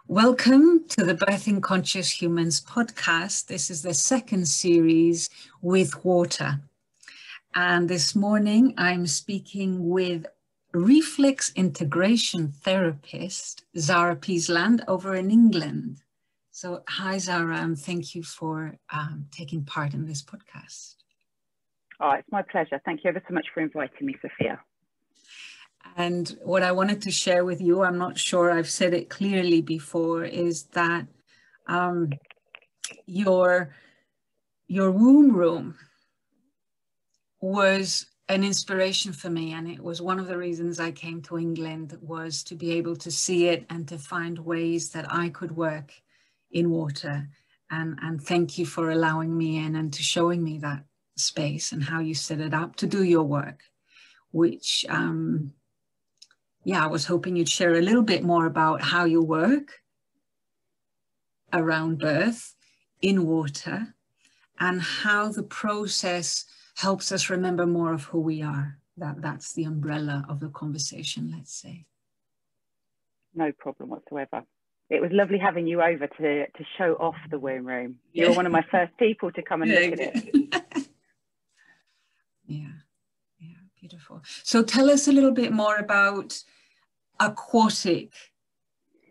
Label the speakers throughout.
Speaker 1: Welcome to the Birthing Conscious Humans podcast. This is the second series with water. And this morning I'm speaking with reflex integration therapist Zara Peasland over in England. So hi Zara, and thank you for taking part in this podcast.
Speaker 2: Oh, it's my pleasure. Thank you ever so much for inviting me, Sophia.
Speaker 1: And what I wanted to share with you, I'm not sure I've said it clearly before, is that your womb room was an inspiration for me. And it was one of the reasons I came to England, was to be able to see it and to find ways that I could work in water. And thank you for allowing me in and to showing me that space and how you set it up to do your work, which I was hoping you'd share a little bit more about how you work around birth in water and how the process helps us remember more of who we are. That's the umbrella of the conversation, let's say. No
Speaker 2: problem whatsoever. It was lovely having you over to show off the womb room. You were one of my first people to come and look at it.
Speaker 1: Yeah, beautiful. So tell us a little bit more about aquatic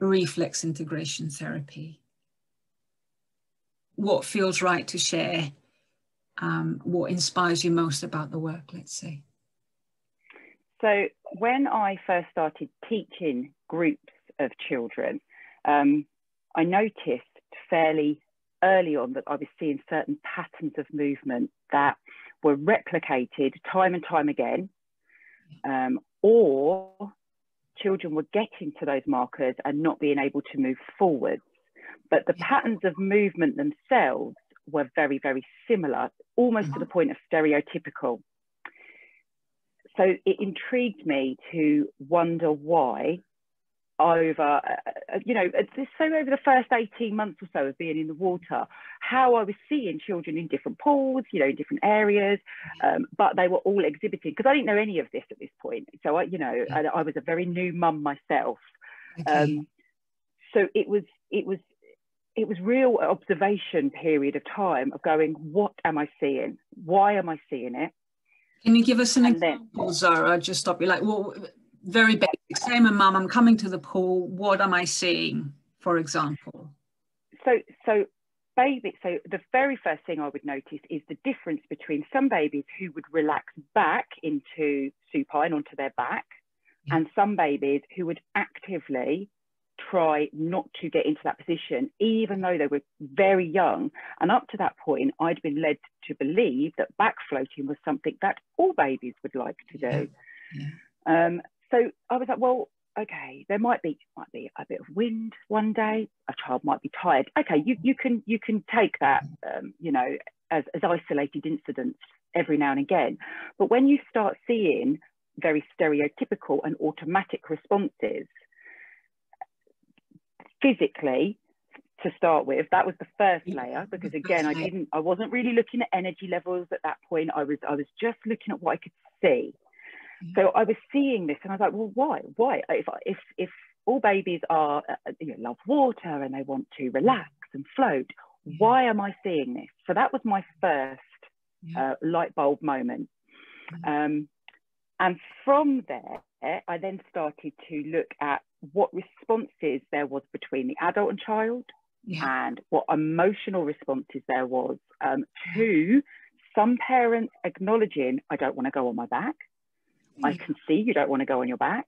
Speaker 1: reflex integration therapy. What feels right to share? What inspires you most about the work, let's say?
Speaker 2: So when I first started teaching groups of children, I noticed fairly early on that I was seeing certain patterns of movement that were replicated time and time again, or children were getting to those markers and not being able to move forwards. But the patterns of movement themselves were very, very similar, almost to the point of stereotypical. So it intrigued me to wonder why over the first 18 months or so of being in the water, how I was seeing children in different pools, in different areas, but they were all exhibiting, because I didn't know any of this at this point. So I was a very new mum myself. Okay. So it was real observation period of time of going, what am I seeing? Why am I seeing it?
Speaker 1: Can you give us an example, Zara? Just stop you. Like, well, very basic. Say I'm a mum, I'm coming to the pool. What am I seeing, for example?
Speaker 2: So the very first thing I would notice is the difference between some babies who would relax back into supine onto their back, and some babies who would actively try not to get into that position, even though they were very young. And up to that point, I'd been led to believe that back floating was something that all babies would like to do. So I was like, well, okay, there might be a bit of wind one day. A child might be tired. Okay, you can take that, as isolated incidents every now and again. But when you start seeing very stereotypical and automatic responses, physically, to start with, that was the first layer, because again, I wasn't really looking at energy levels at that point. I was just looking at what I could see. So I was seeing this and I was like, well, why? If all babies are, love water and they want to relax and float, why am I seeing this? So that was my first light bulb moment. And from there, I then started to look at what responses there was between the adult and child, and what emotional responses there was to some parents acknowledging, I don't want to go on my back. I can see you don't want to go on your back.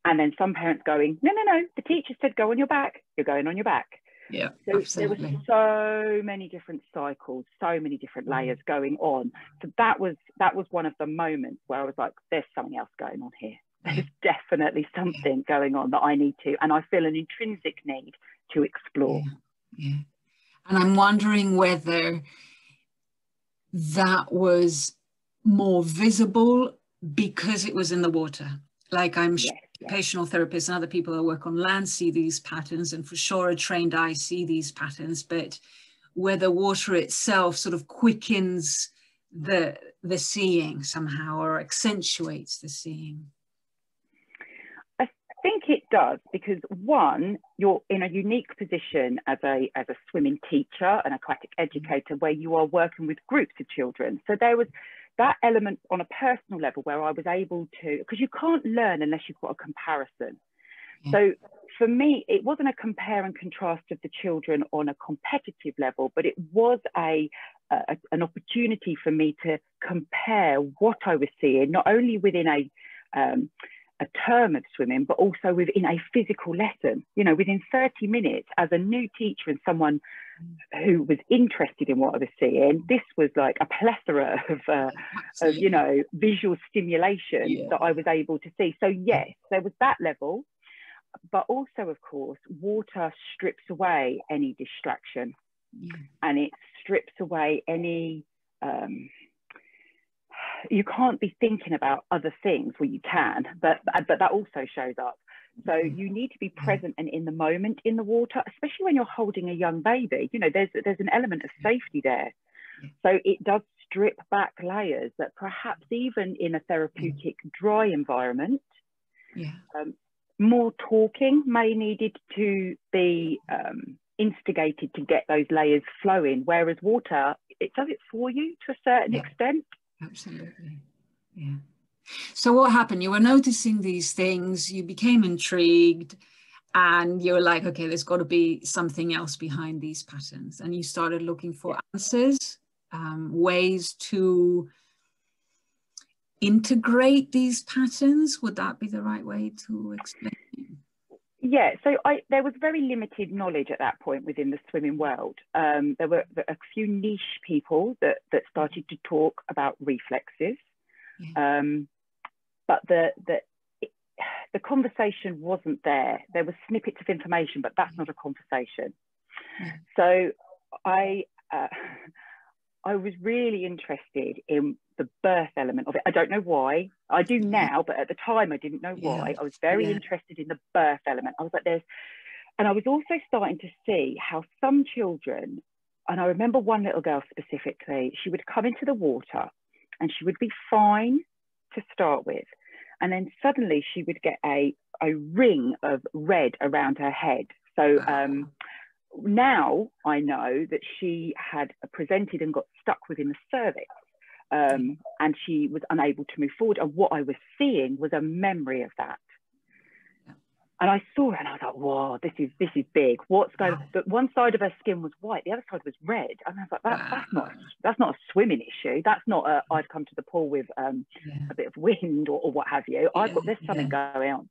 Speaker 2: And then some parents going, no, the teacher said go on your back, you're going on your back.
Speaker 1: Yeah,
Speaker 2: so
Speaker 1: absolutely.
Speaker 2: There were so many different cycles, so many different layers going on. So that was one of the moments where I was like, there's something else going on here. There's definitely something going on that I need to, and I feel an intrinsic need to explore.
Speaker 1: And I'm wondering whether that was more visible because it was in the water. Like I'm sure occupational therapists and other people that work on land see these patterns, and for sure a trained eye see these patterns, but whether water itself sort of quickens the seeing somehow or accentuates the seeing.
Speaker 2: I think it does, because one, you're in a unique position as a swimming teacher, an aquatic educator, where you are working with groups of children. So there was that element on a personal level where I was able to, because you can't learn unless you've got a comparison. Yeah. So for me, it wasn't a compare and contrast of the children on a competitive level, but it was an opportunity for me to compare what I was seeing, not only within a term of swimming, but also within a physical lesson, you know, within 30 minutes as a new teacher and someone who was interested in what I was seeing. This was like a plethora of you know, visual stimulation that I was able to see. So yes, there was that level, but also, of course, water strips away any distraction, and it strips away any you can't be thinking about other things. Well, you can, but that also shows up. So you need to be present and in the moment in the water, especially when you're holding a young baby. You know, there's an element of safety there. So it does strip back layers that perhaps even in a therapeutic dry environment, more talking may needed to be instigated to get those layers flowing, whereas water, it does it for you to a certain extent.
Speaker 1: Absolutely. Yeah. So what happened? You were noticing these things, you became intrigued, and you were like, okay, there's got to be something else behind these patterns. And you started looking for answers, ways to integrate these patterns. Would that be the right way to explain it?
Speaker 2: Yeah, so there was very limited knowledge at that point within the swimming world. There were a few niche people that started to talk about reflexes, but the conversation wasn't there. There were snippets of information, but that's not a conversation. So I was really interested in the birth element of it. I don't know why. I do now, but at the time I didn't know why. I was very interested in the birth element. I was like, and I was also starting to see how some children, and I remember one little girl specifically, she would come into the water and she would be fine to start with. And then suddenly she would get a ring of red around her head. So now I know that she had presented and got stuck within the cervix. And she was unable to move forward. And what I was seeing was a memory of that. And I saw her and I was like, whoa, this is big. What's going on? But one side of her skin was white, the other side was red. And I was like, that's not a swimming issue. That's not I'd come to the pool with a bit of wind or what have you. There's something going on.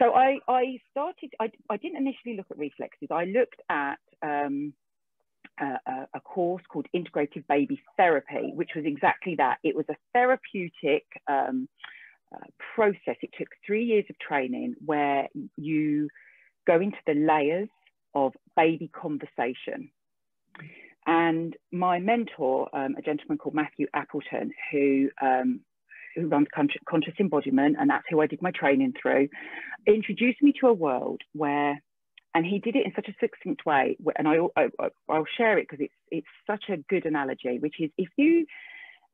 Speaker 2: So I didn't initially look at reflexes. I looked at a course called Integrative Baby Therapy, which was exactly that. It was a therapeutic process. It took 3 years of training where you go into the layers of baby conversation. And my mentor, a gentleman called Matthew Appleton, who runs Conscious Embodiment, and that's who I did my training through, introduced me to a world where, and he did it in such a succinct way, and I'll share it because it's such a good analogy, which is if you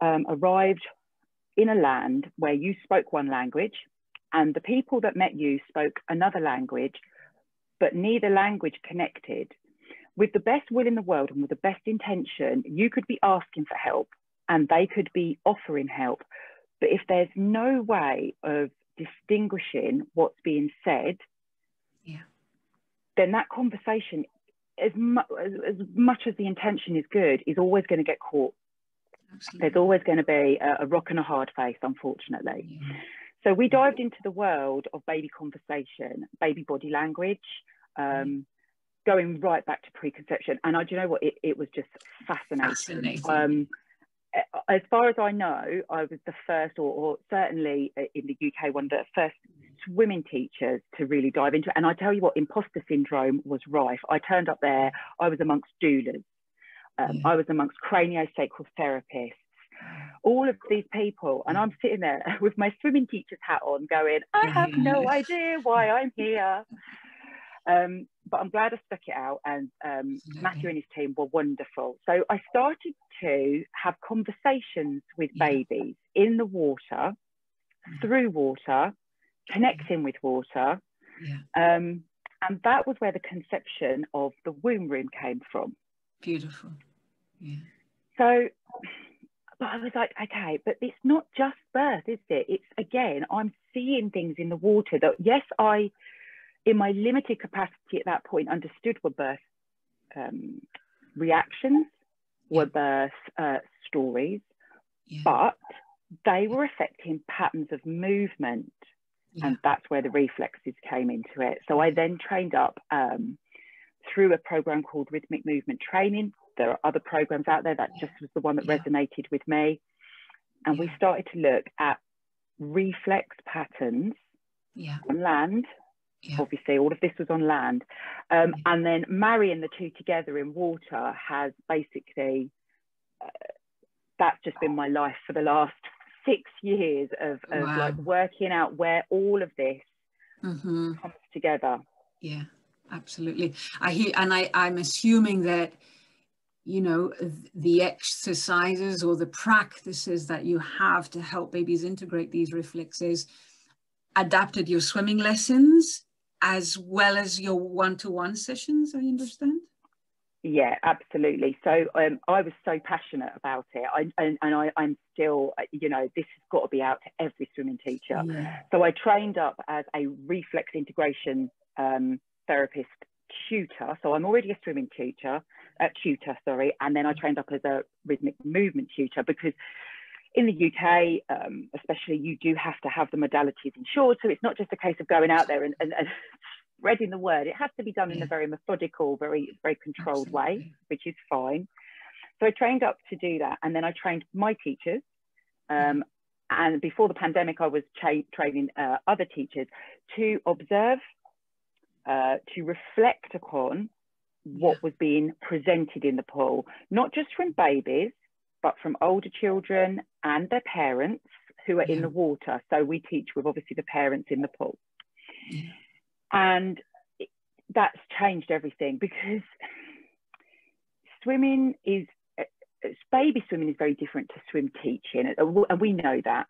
Speaker 2: arrived in a land where you spoke one language and the people that met you spoke another language, but neither language connected, with the best will in the world and with the best intention, you could be asking for help and they could be offering help. But if there's no way of distinguishing what's being said, then that conversation, as much as the intention is good, is always going to get caught. Absolutely. There's always going to be a rock and a hard face, unfortunately. So we dived into the world of baby conversation, baby body language, going right back to preconception. And do you know what? It was just fascinating. As far as I know, I was the first, or certainly in the UK, one of the first swimming teachers to really dive into it. And I tell you what, imposter syndrome was rife. I turned up there, I was amongst doulas, I was amongst craniosacral therapists, all of these people. And I'm sitting there with my swimming teacher's hat on going, I have no idea why I'm here. But I'm glad I stuck it out, and Matthew and his team were wonderful. So I started to have conversations with babies in the water, through water, connecting with water, And that was where the conception of the womb room came from.
Speaker 1: Beautiful. Yeah.
Speaker 2: So, but I was like, okay, but it's not just birth, is it? It's, again, I'm seeing things in the water that, yes, I, in my limited capacity at that point, understood were birth reactions, were birth stories, but they were affecting patterns of movement. And that's where the reflexes came into it. So I then trained up through a program called Rhythmic Movement Training. There are other programs out there. That just was the one that resonated with me. And we started to look at reflex patterns on land. Obviously, all of this was on land. And then marrying the two together in water has basically, that's just been my life for the last 6 years of like working out where all of this comes together.
Speaker 1: Yeah, absolutely. I hear, and I'm assuming that, you know, the exercises or the practices that you have to help babies integrate these reflexes adapted your swimming lessons as well as your one-to-one sessions, I understand?
Speaker 2: Yeah, absolutely. So I was so passionate about it. I'm still, you know, this has got to be out to every swimming teacher. So I trained up as a reflex integration therapist tutor. So I'm already a swimming tutor, and then I trained up as a rhythmic movement tutor, because in the UK, especially, you do have to have the modalities insured. So it's not just a case of going out there and spreading the word. It has to be done in a very methodical, very controlled way, which is fine. So I trained up to do that. And then I trained my teachers. And before the pandemic, I was training other teachers to observe, to reflect upon what was being presented in the pool, not just from babies, but from older children and their parents who are in the water. So we teach with obviously the parents in the pool. And that's changed everything, because swimming is, baby swimming is very different to swim teaching. And we know that.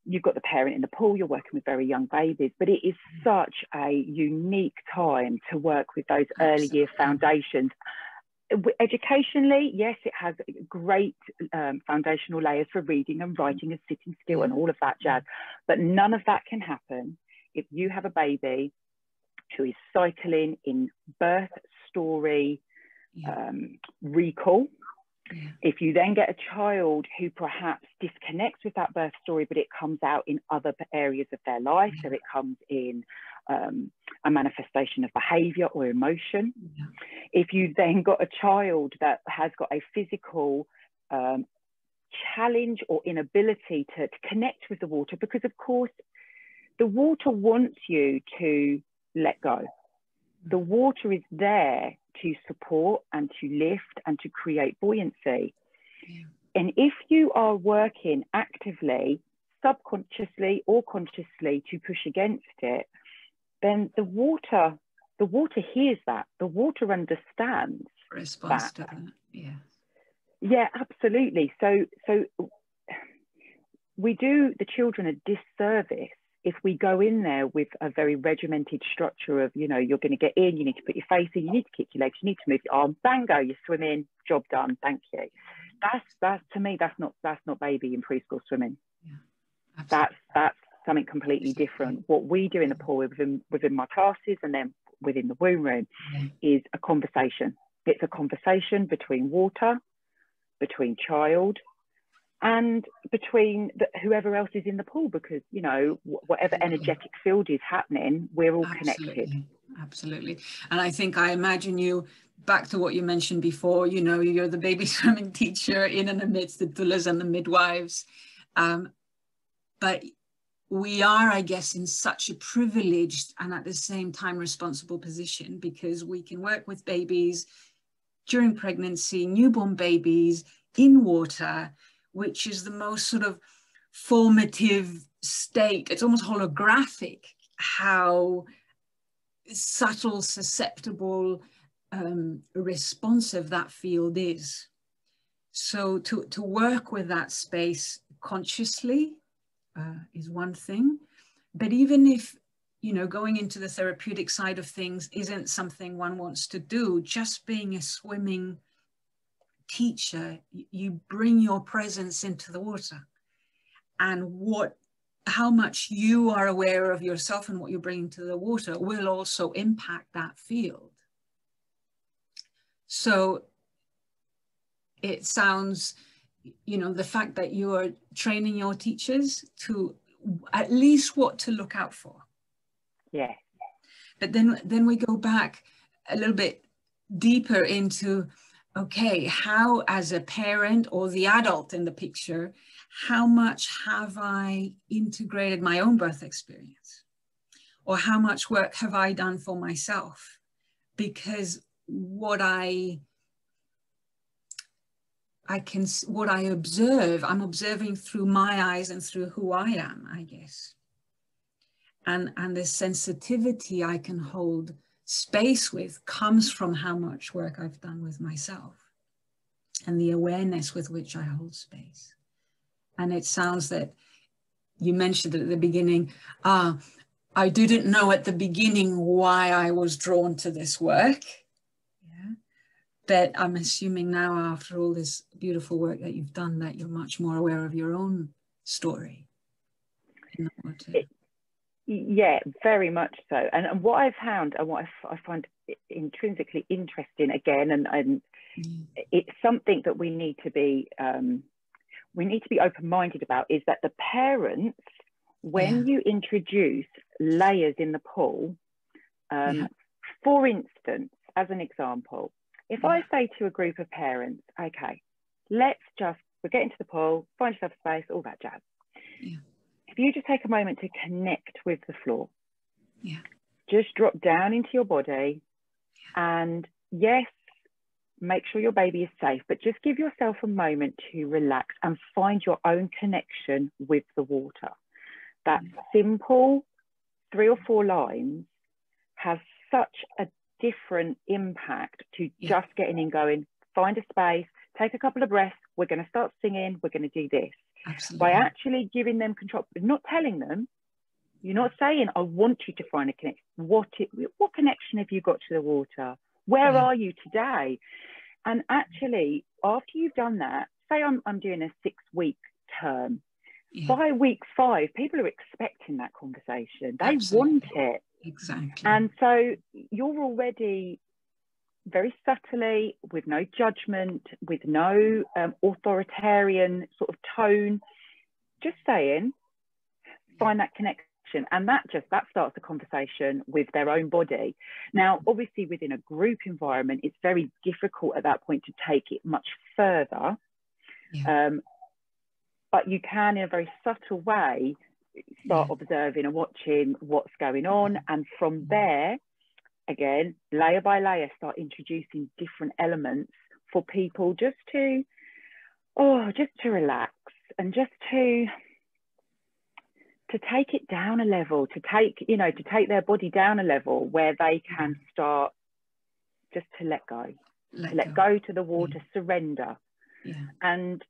Speaker 2: You've got the parent in the pool, you're working with very young babies, but it is such a unique time to work with those early year foundations. Educationally, yes, it has great foundational layers for reading and writing and sitting still and all of that jazz, but none of that can happen if you have a baby who is cycling in birth story recall. If you then get a child who perhaps disconnects with that birth story, but it comes out in other areas of their life, so it comes in a manifestation of behavior or emotion. If you then got a child that has got a physical challenge or inability to connect with the water, because of course the water wants you to let go. The water is there to support and to lift and to create buoyancy. And if you are working actively, subconsciously or consciously, to push against it, then the water hears that. The water understands
Speaker 1: response
Speaker 2: that.
Speaker 1: to that.
Speaker 2: Yeah, absolutely. So we do the children a disservice if we go in there with a very regimented structure of, you know, you're going to get in, you need to put your face in, you need to kick your legs, you need to move your arm, bango, you're swimming, job done, thank you. That's to me, that's not baby in preschool swimming. That's something completely different. What we do in the pool within my classes and then within the womb room is a conversation. It's a conversation between water, between child, and between whoever else is in the pool, because, you know, whatever energetic field is happening, we're all connected.
Speaker 1: Absolutely. And I imagine you, back to what you mentioned before, you know, you're the baby swimming teacher in and amidst the doulas and the midwives. But we are, I guess, in such a privileged and at the same time responsible position, because we can work with babies during pregnancy, newborn babies in water, which is the most sort of formative state. It's almost holographic how subtle, susceptible, responsive that field is. So to work with that space consciously is one thing. But even if you know, going into the therapeutic side of things isn't something one wants to do. Just being a swimming teacher, you bring your presence into the water, and how much you are aware of yourself and what you're bringing to the water will also impact that field. So it sounds, you know, the fact that you are training your teachers to at least what to look out for.
Speaker 2: Yeah.
Speaker 1: But then we go back a little bit deeper into, okay, how as a parent or the adult in the picture, how much have I integrated my own birth experience? Or how much work have I done for myself? Because what I observe, I'm observing through my eyes and through who I am, I guess. And the sensitivity I can hold space with comes from how much work I've done with myself and the awareness with which I hold space. And it sounds that you mentioned at the beginning, I didn't know at the beginning why I was drawn to this work. Yeah. But I'm assuming now, after all this beautiful work that you've done, that you're much more aware of your own story.
Speaker 2: Yeah, very much so. And what I've found, and what I find intrinsically interesting again, and it's something that we need to be open-minded about, is that the parents, when you introduce layers in the pool, for instance, as an example, if I say to a group of parents, okay, we're getting to the pool, find yourself a space, all that jazz.
Speaker 1: Yeah.
Speaker 2: If you just take a moment to connect with the floor,
Speaker 1: just
Speaker 2: drop down into your body, and yes, make sure your baby is safe, but just give yourself a moment to relax and find your own connection with the water. That simple 3 or 4 lines has such a different impact to just getting in, going, find a space, take a couple of breaths, we're going to start singing, we're going to do this.
Speaker 1: Absolutely.
Speaker 2: By actually giving them control, but not telling them, you're not saying, I want you to find a connection. What connection have you got to the water? Where are you today? And actually, after you've done that, say I'm doing a 6-week term, by week 5, people are expecting that conversation. They want it.
Speaker 1: Exactly.
Speaker 2: And so you're already very subtly, with no judgment, with no authoritarian sort of tone, just saying, find that connection. And that starts a conversation with their own body. Now, obviously, within a group environment, it's very difficult at that point to take it much further. But you can, in a very subtle way, start observing and watching what's going on. And from there, again, layer by layer, start introducing different elements for people just to relax and just to take it down a level, to take their body down a level where they can start just to let go, let go to the water, surrender. And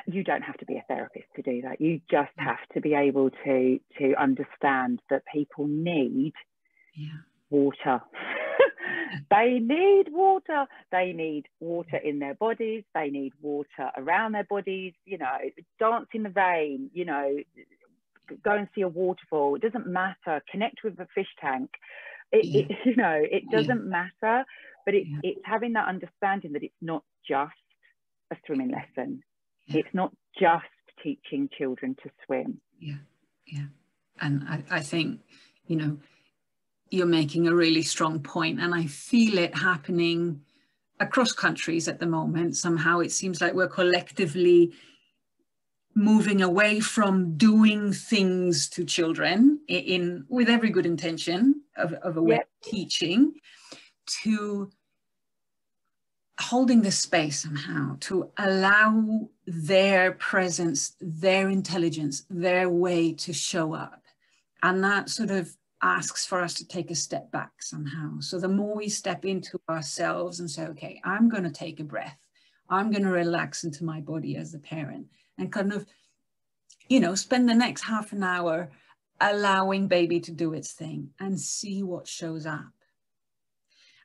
Speaker 2: you don't have to be a therapist to do that. You just have to be able to understand that people need water. They need water. They need water in their bodies. They need water around their bodies. You know, dance in the rain. You know, go and see a waterfall. It doesn't matter. Connect with a fish tank. It doesn't matter. But it's having that understanding that it's not just a swimming lesson. It's not just teaching children to swim.
Speaker 1: And I think, you know, you're making a really strong point, and I feel it happening across countries at the moment. Somehow it seems like we're collectively moving away from doing things to children with every good intention of a way of teaching, to holding the space somehow, to allow their presence, their intelligence, their way to show up. And that sort of asks for us to take a step back somehow. So the more we step into ourselves and say, okay, I'm going to take a breath, I'm going to relax into my body as a parent, and kind of, you know, spend the next half an hour allowing baby to do its thing and see what shows up.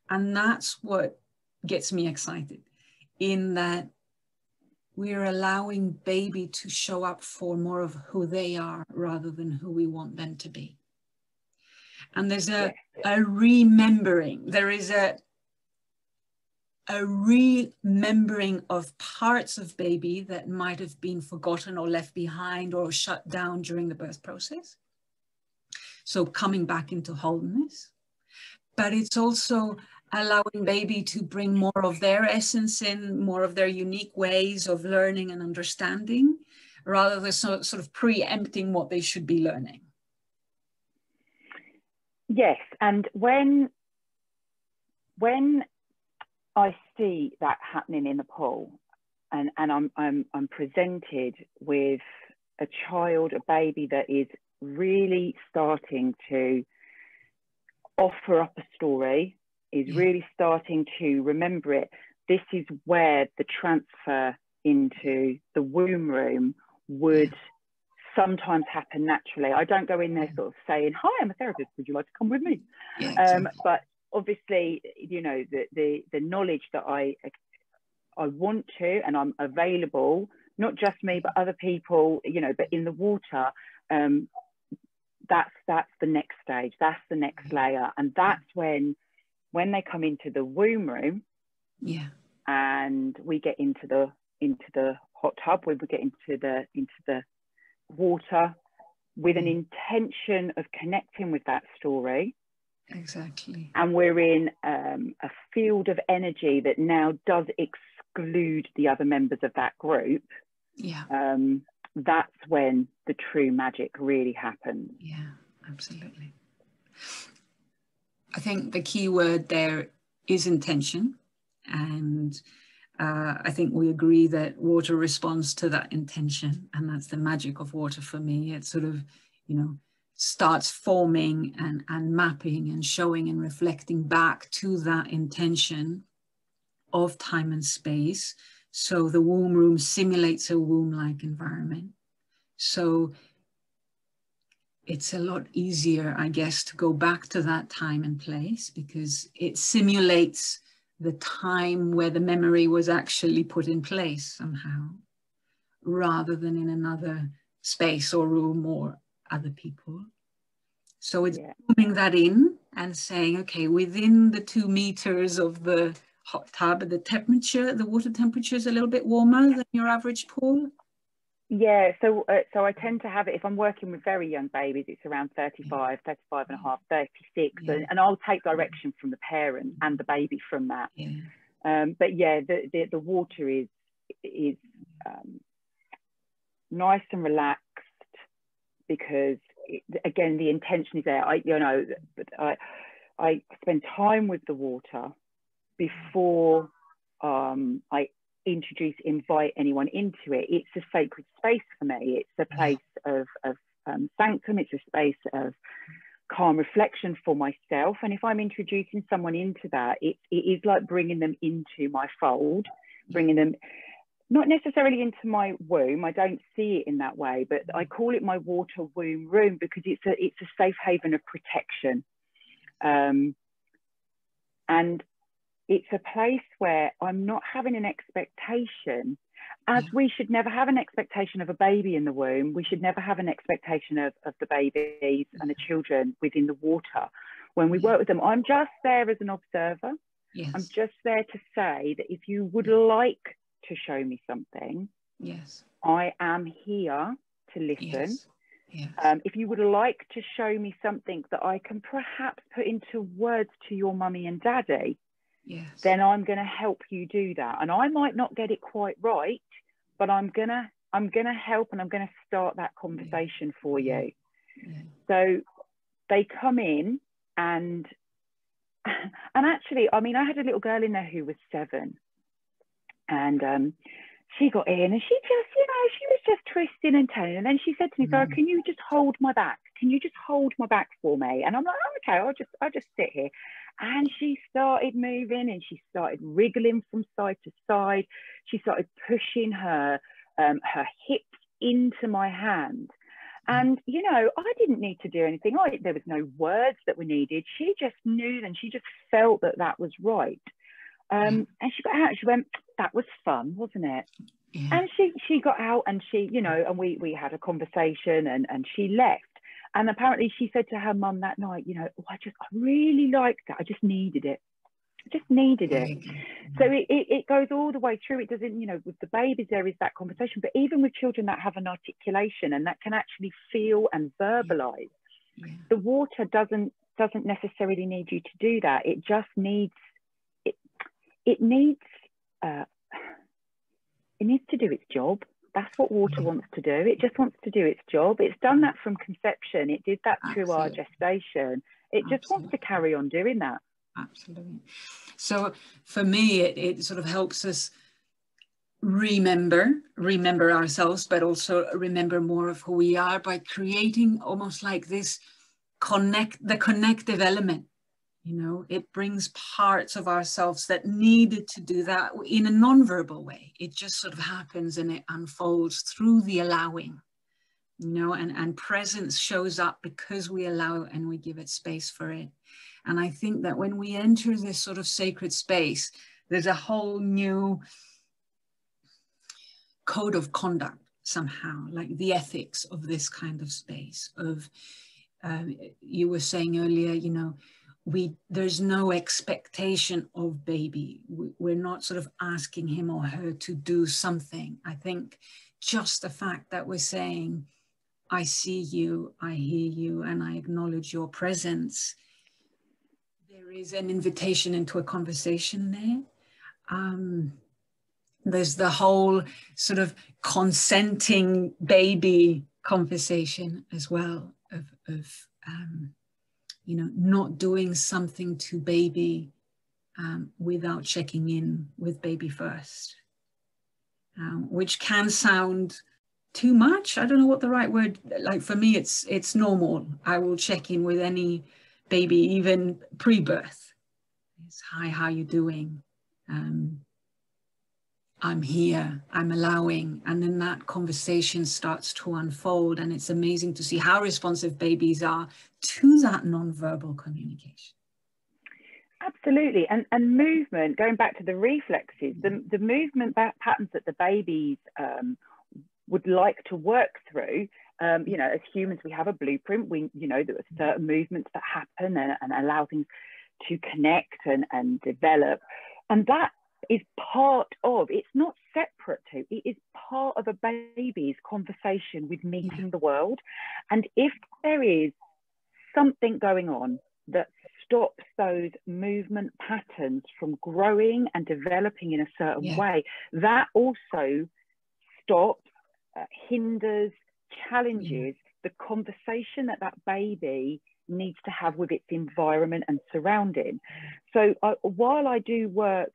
Speaker 1: And that's what gets me excited, in that we're allowing baby to show up for more of who they are rather than who we want them to be. And there's a remembering, there is a remembering of parts of baby that might have been forgotten or left behind or shut down during the birth process. So coming back into wholeness, but it's also allowing baby to bring more of their essence in, more of their unique ways of learning and understanding, rather than sort of preempting what they should be learning.
Speaker 2: Yes, and when I see that happening in the pool, and I'm presented with a child, a baby that is really starting to offer up a story, is really starting to remember it. This is where the transfer into the womb room would sometimes happen naturally. I don't go in there sort of saying, "Hi, I'm a therapist, would you like to come with me?" But obviously, you know, the knowledge that I want to, and I'm available, not just me, but other people, you know, but in the water, that's the next stage, that's the next layer. And that's when they come into the womb room, and we get into the hot tub, we get into the water with an intention of connecting with that story.
Speaker 1: Exactly.
Speaker 2: And we're in a field of energy that now does exclude the other members of that group. That's when the true magic really happens.
Speaker 1: Yeah, absolutely. I think the key word there is intention. And I think we agree that water responds to that intention. And that's the magic of water for me. It sort of, you know, starts forming and mapping and showing and reflecting back to that intention of time and space. So the womb room simulates a womb-like environment. So it's a lot easier, I guess, to go back to that time and place, because it simulates the time where the memory was actually put in place somehow, rather than in another space or room or other people. So it's zooming that in and saying, okay, within the 2 meters of the hot tub, the water temperature is a little bit warmer than your average pool.
Speaker 2: Yeah, so I tend to have it, if I'm working with very young babies, it's around 35 and a half, 36, and I'll take direction from the parent and the baby from that. But yeah, the water is nice and relaxed, because again, the intention is there. I spend time with the water before I invite anyone into it. It's a sacred space for me. It's a place of sanctum. It's a space of calm reflection for myself. And if I'm introducing someone into that, it is like bringing them into my fold, bringing them not necessarily into my womb. I don't see it in that way, but I call it my water womb room, because it's a safe haven of protection. And it's a place where I'm not having an expectation, as we should never have an expectation of a baby in the womb. We should never have an expectation of the babies and the children within the water. When we work with them, I'm just there as an observer. I'm just there to say that if you would like to show me something, I am here to listen. If you would like to show me something that I can perhaps put into words to your mummy and daddy, then I'm going to help you do that. And I might not get it quite right, but I'm gonna help, and I'm going to start that conversation for you. So they come in, and actually, I mean, I had a little girl in there who was 7, and she got in, and she just, you know, she was just twisting and turning, and then she said to me, "Zara, can you just hold my back? Can you just hold my back for me?" And I'm like, "Oh, okay, I'll just sit here." And she started moving, and she started wriggling from side to side. She started pushing her hips into my hand. And, you know, I didn't need to do anything. There was no words that were needed. She just knew and she just felt that that was right. And she got out and she went, that was fun, wasn't it?
Speaker 1: Yeah.
Speaker 2: And she got out and she, you know, and we had a conversation and she left. And apparently she said to her mum that night, you know, oh, I really liked that. I just needed it. I just needed it. So it goes all the way through. It doesn't, you know, with the babies, there is that conversation, but even with children that have an articulation and that can actually feel and verbalize, the water doesn't necessarily need you to do that. It just needs, it needs to do its job. That's what water wants to do. It just wants to do its job. It's done that from conception. It did that through our gestation. It just wants to carry on doing that.
Speaker 1: Absolutely. So for me, it sort of helps us remember ourselves, but also remember more of who we are by creating almost like this the connective element. You know, it brings parts of ourselves that needed to do that in a non-verbal way. It just sort of happens and it unfolds through the allowing, you know, and presence shows up because we allow and we give it space for it. And I think that when we enter this sort of sacred space, there's a whole new code of conduct somehow, like the ethics of this kind of space of, you were saying earlier, you know, there's no expectation of baby. We're not sort of asking him or her to do something. I think just the fact that we're saying, I see you, I hear you, and I acknowledge your presence, there is an invitation into a conversation there. There's the whole sort of consenting baby conversation as well of you know, not doing something to baby without checking in with baby first, which can sound too much. I don't know what the right word, like for me, it's normal. I will check in with any baby, even pre-birth. It's, hi, how you doing? I'm here, I'm allowing. And then that conversation starts to unfold. And it's amazing to see how responsive babies are to that non-verbal communication.
Speaker 2: Absolutely. And movement, going back to the reflexes, the movement patterns that the babies would like to work through, you know, as humans, we have a blueprint. You know, there are certain movements that happen and allow things to connect and develop. And that is part of, it's not separate to, it is part of a baby's conversation with meeting the world. And if there is something going on that stops those movement patterns from growing and developing in a certain way, that also stops, hinders, challenges the conversation that baby needs to have with its environment and surrounding. So while I do work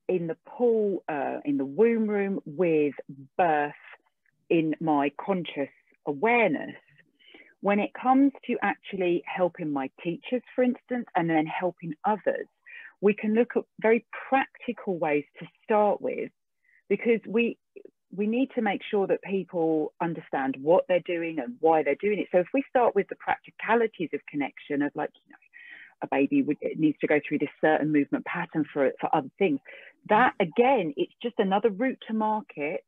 Speaker 2: in the pool, in the womb room with birth in my conscious awareness, when it comes to actually helping my teachers, for instance, and then helping others, we can look at very practical ways to start with, because we need to make sure that people understand what they're doing and why they're doing it. So if we start with the practicalities of connection, of like, you know, a baby needs to go through this certain movement pattern for other things, that again, it's just another route to market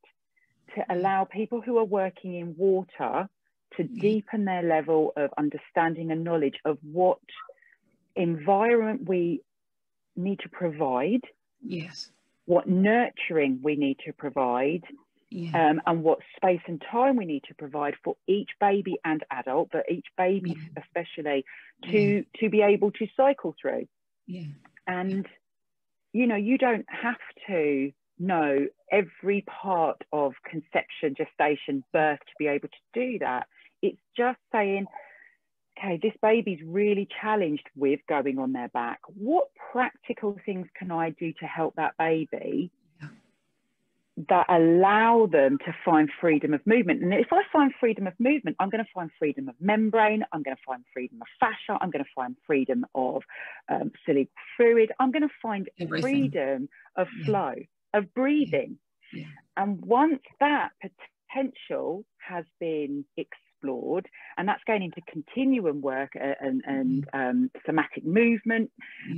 Speaker 2: to allow people who are working in water to deepen their level of understanding and knowledge of what environment we need to provide, what nurturing we need to provide, and what space and time we need to provide for each baby and adult, but each baby especially, to be able to cycle through. And, you know, you don't have to know every part of conception, gestation, birth to be able to do that. It's just saying, okay, this baby's really challenged with going on their back. What practical things can I do to help that baby that allow them to find freedom of movement? And if I find freedom of movement, I'm going to find freedom of membrane, I'm going to find freedom of fascia, I'm going to find freedom of cerebral fluid, I'm going to find freedom of flow, of breathing. And once that potential has been explored, and that's going into continuum work and somatic movement.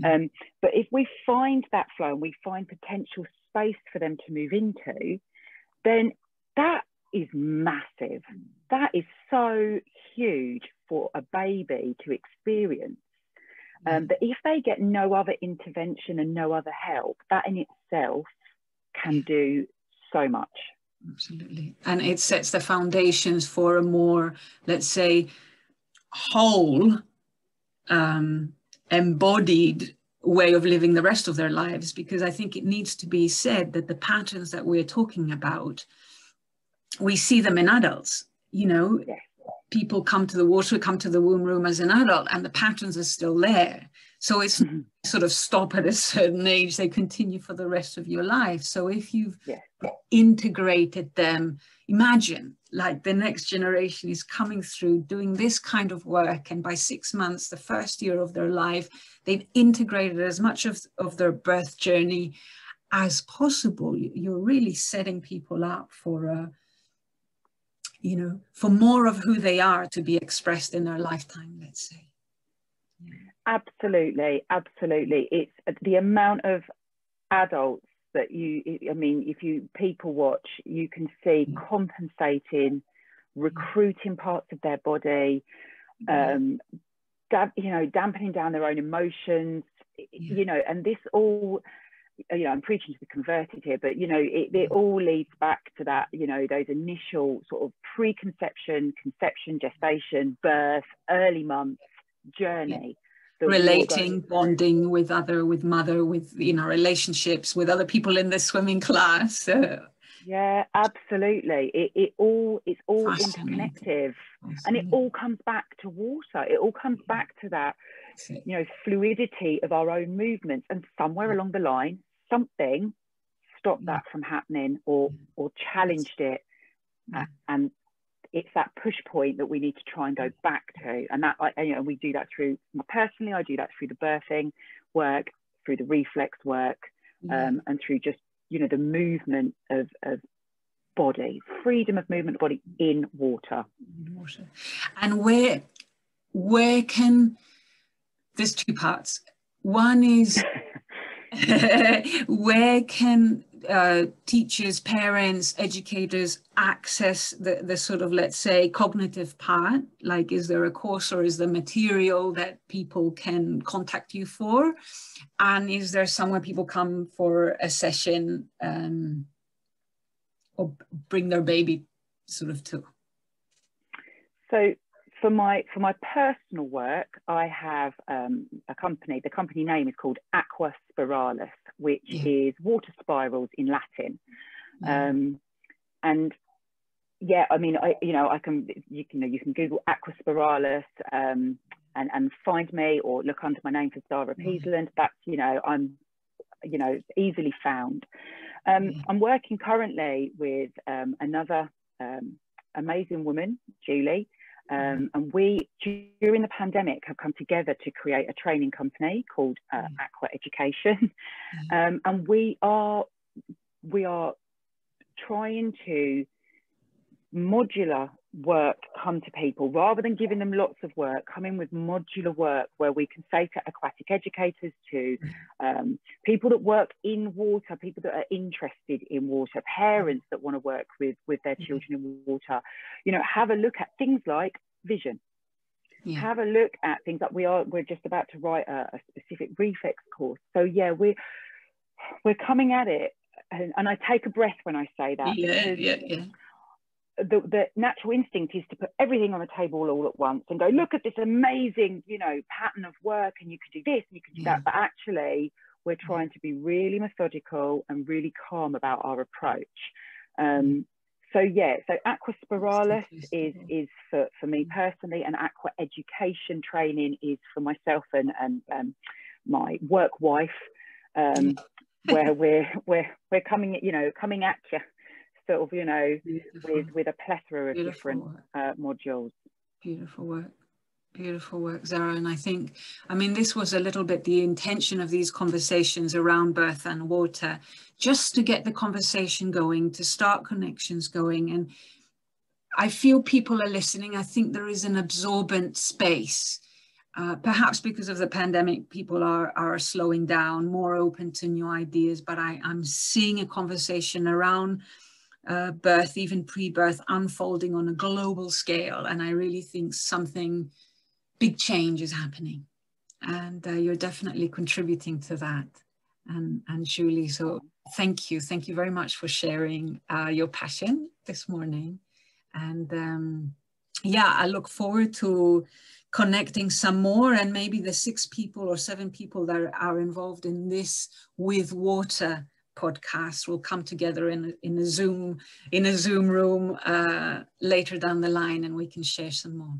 Speaker 2: But if we find that flow and we find potential space for them to move into, then that is massive. That is so huge for a baby to experience. But if they get no other intervention and no other help, that in itself can do so much.
Speaker 1: Absolutely. And it sets the foundations for a more, let's say, whole, embodied way of living the rest of their lives. Because I think it needs to be said that the patterns that we're talking about, we see them in adults, you know.
Speaker 2: Yes.
Speaker 1: People come to the water, come to the womb room as an adult, and the patterns are still there. So it's sort of stop at a certain age, they continue for the rest of your life. So if you've integrated them, imagine like the next generation is coming through doing this kind of work, and by 6 months, the first year of their life, they've integrated as much of their birth journey as possible. You're really setting people up for you know, for more of who they are to be expressed in their lifetime, let's say.
Speaker 2: Absolutely, absolutely. It's the amount of adults that I mean, if you people watch, you can see compensating, recruiting parts of their body, you know, dampening down their own emotions, you know, and this all, you know, I'm preaching to the converted here, but, you know, it all leads back to that, you know, those initial sort of preconception, conception, gestation, birth, early months journey.
Speaker 1: Relating, bonding with mother, with, you know, relationships with other people in the swimming class.
Speaker 2: Yeah, absolutely. It's all interconnected, and it all comes back to water. It all comes back to that, you know, fluidity of our own movements, and somewhere along the line, something stopped that from happening or challenged it, and it's that push point that we need to try and go back to. And that, you know, we do that through, personally, I do that through the birthing work, through the reflex work, and through just, you know, the movement of body, freedom of movement of body in water.
Speaker 1: And where can, there's two parts. One is where can teachers, parents, educators access the sort of, let's say, cognitive part? Like, is there a course or is there material that people can contact you for? And is there somewhere people come for a session or bring their baby sort of to?
Speaker 2: So for my personal work, I have a company. The company name is called Aqua Spiralis, which is water spirals in Latin. And yeah, I mean, you can Google Aqua Spiralis and find me, or look under my name for Zara Peasland. That's, you know, I'm, you know, easily found. I'm working currently with another amazing woman, Julie. And we, during the pandemic, have come together to create a training company called Aqua Education. And we are trying to modular work come to people, rather than giving them lots of work, come in with modular work where we can say to aquatic educators, to people that work in water, people that are interested in water, parents that want to work with their children in water, you know, have a look at things like vision. Have a look at things that we're just about to write a specific reflex course. So yeah, we're coming at it, and I take a breath when I say that. The natural instinct is to put everything on the table all at once and go, look at this amazing, you know, pattern of work, and you could do this and you could do that. But actually, we're trying to be really methodical and really calm about our approach. So yeah, so Aqua Spiralis is for me personally, and Aqua Education training is for myself and my work wife, where we're coming at you. Sort of, you know, with a plethora of different modules.
Speaker 1: Beautiful work, Zara. And I think, I mean, this was a little bit the intention of these conversations around birth and water, just to get the conversation going, to start connections going. And I feel people are listening. I think there is an absorbent space. Perhaps because of the pandemic, people are slowing down, more open to new ideas, but I'm seeing a conversation around birth, even pre-birth, unfolding on a global scale. And I really think something big change is happening. And you're definitely contributing to that. And Julie, so thank you. Thank you very much for sharing your passion this morning. And yeah, I look forward to connecting some more, and maybe the 6 people or 7 people that are involved in this With Water podcast will come together in a Zoom room later down the line, and we can share some more.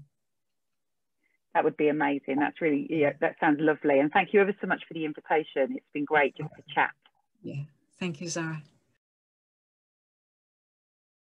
Speaker 2: That would be amazing. That's really, yeah, that sounds lovely. And thank you ever so much for the invitation. It's been great just to chat.
Speaker 1: Yeah, thank you, Zara.